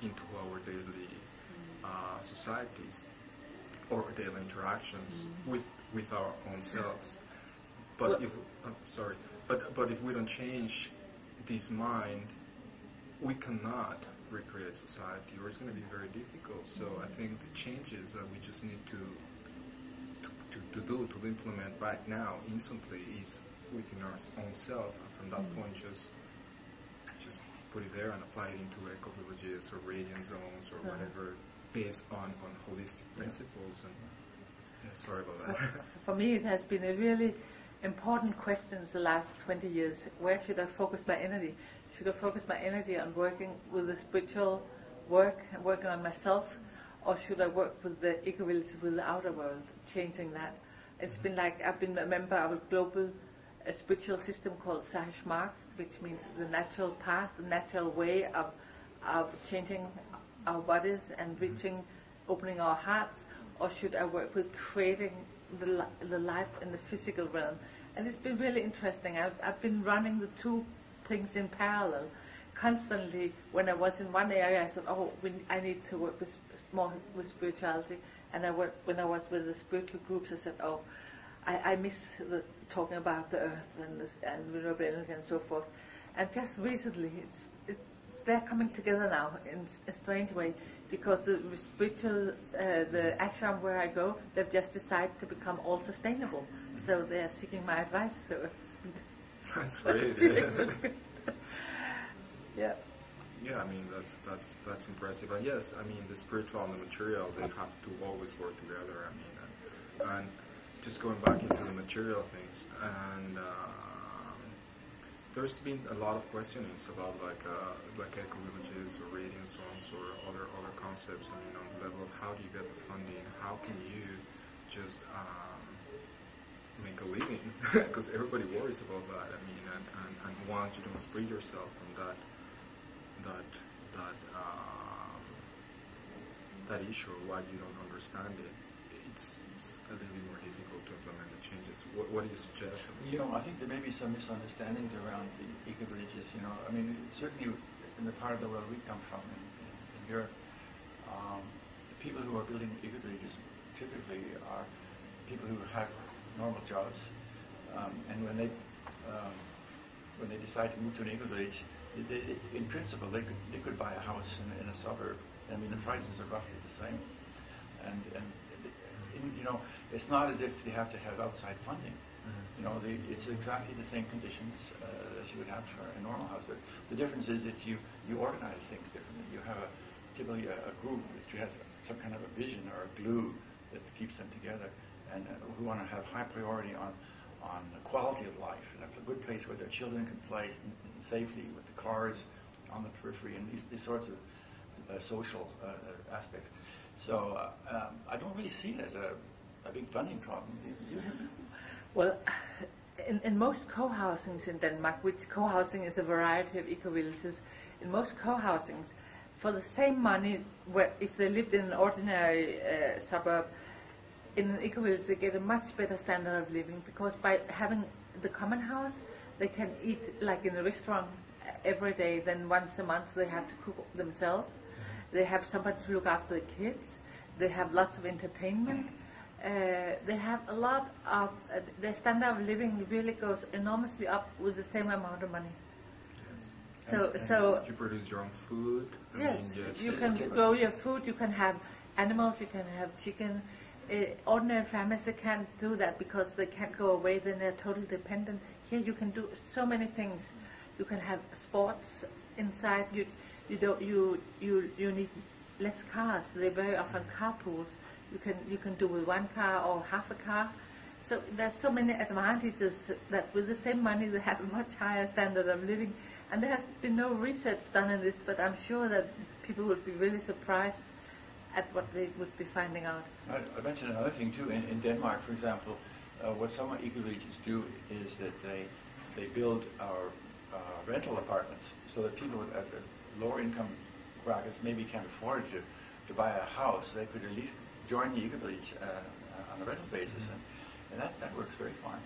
into our daily societies or daily interactions with our own selves. But if but if we don't change this mind, we cannot recreate society, or it's going to be very difficult. So I think the changes that we just need to implement right now, instantly, is within our own self, and from that point, just put it there and apply it into eco-villages or radiant zones or whatever, based on holistic principles. And sorry about that. For me, it has been a really important question the last 20 years. Where should I focus my energy? Should I focus my energy on working with the spiritual work and working on myself, or should I work with the eco-villages, with the outer world, changing that? It's been like I've been a member of a global spiritual system called Sahaj Marg, which means the natural path, the natural way of changing our bodies and reaching, opening our hearts, or should I work with creating the life in the physical realm? And it's been really interesting. I've been running the two things in parallel. Constantly, when I was in one area, I said, I need to work more with spirituality. And when I was with the spiritual groups, I said, I miss talking about the earth and renewable energy and so forth. And just recently, they're coming together now in a strange way, because the spiritual, the ashram where I go, they've just decided to become all sustainable. So they are seeking my advice. So it's been that's great. Yeah. Yeah, I mean that's impressive. And yes, I mean the spiritual and the material, they have to always work together. I mean, and just going back into the material things, and there's been a lot of questionings about like eco-villages or radiant zones or other concepts. I mean, on the level of how do you get the funding? How can you just make a living? Because everybody worries about that. I mean, and once you don't free yourself from that issue, or why you don't understand it, it's a little bit more difficult to implement the changes. What do you suggest? I think there may be some misunderstandings around the eco-villages. I mean, certainly in the part of the world we come from, in Europe, the people who are building eco-villages typically are people who have normal jobs, and when they decide to move to an eco-village, in principle, they could buy a house in a suburb. I mean, the prices are roughly the same, and it's not as if they have to have outside funding. It's exactly the same conditions as you would have for a normal house. The difference is if you organize things differently. You have typically a group which has some kind of a vision or a glue that keeps them together, and who want to have high priority on the quality of life, and a good place where their children can play safely with the cars on the periphery, and these sorts of social aspects. So I don't really see it as a big funding problem. Well, in most co-housings in Denmark, which co-housing is a variety of eco-villages, in most co-housings, for the same money, if they lived in an ordinary suburb, in an eco-village they get a much better standard of living, because by having the common house, they can eat like in a restaurant every day. Then once a month they have to cook themselves. They have somebody to look after the kids. They have lots of entertainment. They have a lot of, their standard of living really goes enormously up with the same amount of money. Yes. So you produce your own food. Yes, you can grow your food. You can have animals. You can have chicken. Ordinary families, they can't do that because they can't go away. Then they're totally dependent. Here you can do so many things. You can have sports inside. You need less cars. They're very often carpools. You can do with one car or half a car. So there's so many advantages that with the same money they have a much higher standard of living. And there has been no research done in this, but I'm sure that people would be really surprised at what they would be finding out. I mentioned another thing too. In Denmark, for example, what some eco-villages do is that they build our rental apartments so that people at the lower income brackets maybe can't afford to buy a house. They could at least join the eco-village on a rental basis, and that works very fine.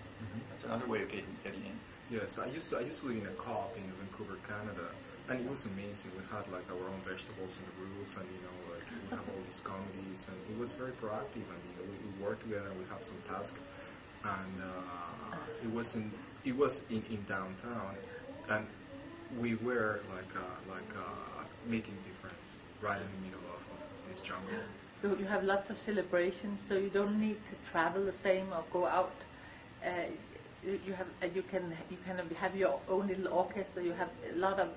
That's another way of getting in. Yes, I used to live in a co-op in Vancouver, Canada, And it was amazing. We had like our own vegetables on the roof, and like we have all these comedies, and it was very proactive. And we worked together, and we have some tasks, and it was in downtown, and we were like making difference right in the middle of this jungle. You have lots of celebrations, so you don't need to travel the same or go out. You can have your own little orchestra. You have a lot of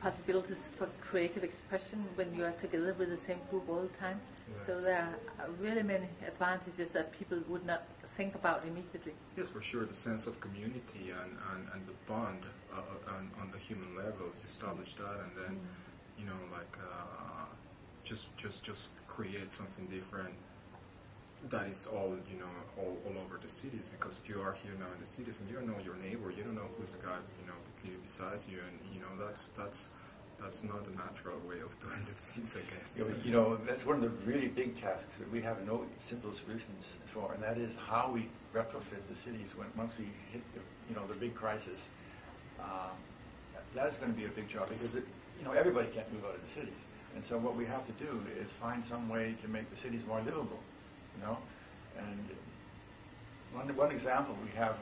possibilities for creative expression when you are together with the same group all the time. Yes. So there are really many advantages that people would not think about immediately. Yes, for sure. The sense of community and the bond on the human level, you establish that, and then just create something different. That is all all over the cities, because you are here now in the cities and you don't know your neighbor, you don't know who's the guy clearly besides you, and that's not the natural way of doing the things, I guess. That's one of the really big tasks that we have no simple solutions for, and that is how we retrofit the cities once we hit the big crisis. That's going to be a big job, because everybody can't move out of the cities, and so what we have to do is find some way to make the cities more livable. And one example we have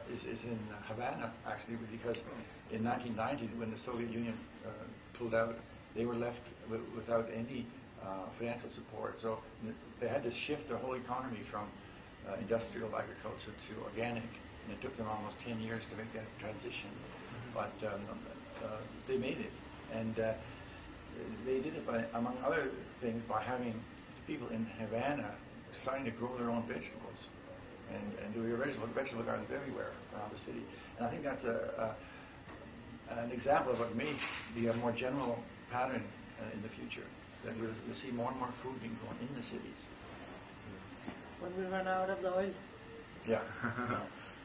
is in Havana, actually, because in 1990, when the Soviet Union pulled out, they were left without any financial support. So they had to shift their whole economy from industrial agriculture to organic, and it took them almost 10 years to make that transition. But they made it, and they did it by, among other things, by having people in Havana starting to grow their own vegetables and do vegetable gardens everywhere around the city. And I think that's an example of what may be a more general pattern in the future, that we'll see more and more food being grown in the cities. When we run out of the oil. Yeah.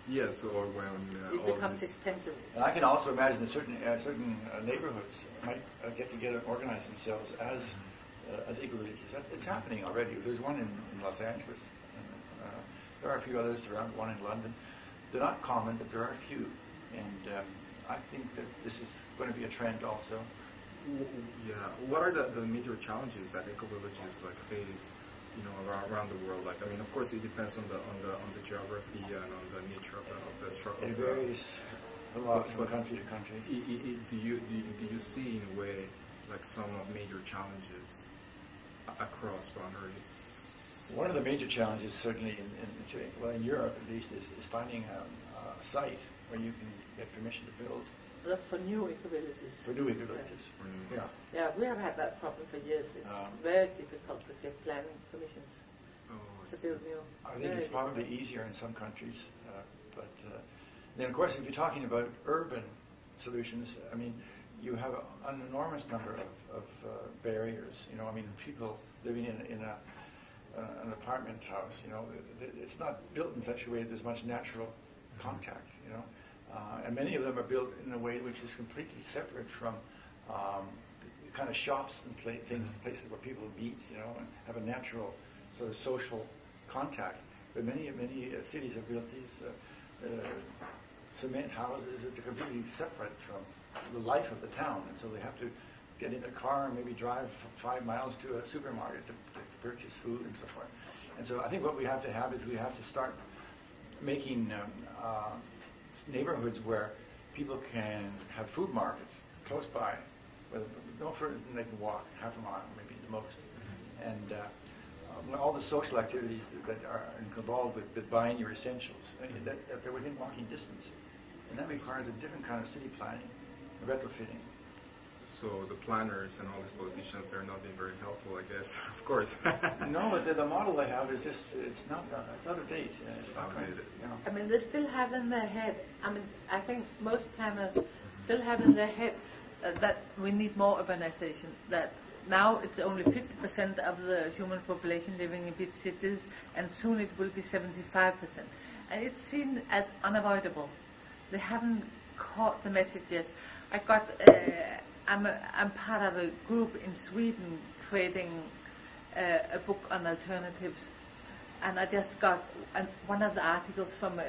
Yes, or when it becomes expensive. And I can also imagine that certain neighborhoods might get together and organize themselves as eco-villages. It's happening already. There's one in Los Angeles. And, there are a few others around, one in London. They're not common, but there are a few. And I think that this is going to be a trend also. Yeah. What are the major challenges that eco-villages face, around the world? Like, I mean, of course, it depends on the geography and on the nature of the struggle. It varies a lot from country to country. Do you see, in a way, like some major challenges across boundaries? One of the major challenges, certainly in Europe at least, is finding a site where you can get permission to build. That's for new eco-villages. For new eco-villages, yeah. Yeah, we have had that problem for years. It's very difficult to get planning permissions to build new. I think it's probably easier in some countries, but then of course if you're talking about urban solutions, I mean, you have an enormous number of barriers. I mean, people living in an apartment house, it's not built in such a way that there's much natural contact, and many of them are built in a way which is completely separate from kind of shops and places where people meet, and have a natural sort of social contact. But many cities have built these cement houses that are completely separate from the life of the town, and so they have to get in a car and maybe drive 5 miles to a supermarket to purchase food and so forth. And so I think what we have to have is we have to start making neighborhoods where people can have food markets close by, no further than they can walk half a mile, maybe the most. And all the social activities that are involved with buying your essentials, that they're within walking distance. And that requires a different kind of city planning, retrofitting. So the planners and all these politicians, they're not being very helpful, I guess, of course. No, but the model they have is just, it's out of date. It's outdated. I mean, they still have in their head, I think most planners still have in their head that we need more urbanization, that now it's only 50% of the human population living in big cities, and soon it will be 75%. And it's seen as unavoidable. They haven't caught the messages. I'm part of a group in Sweden creating a book on alternatives, and I just got one of the articles from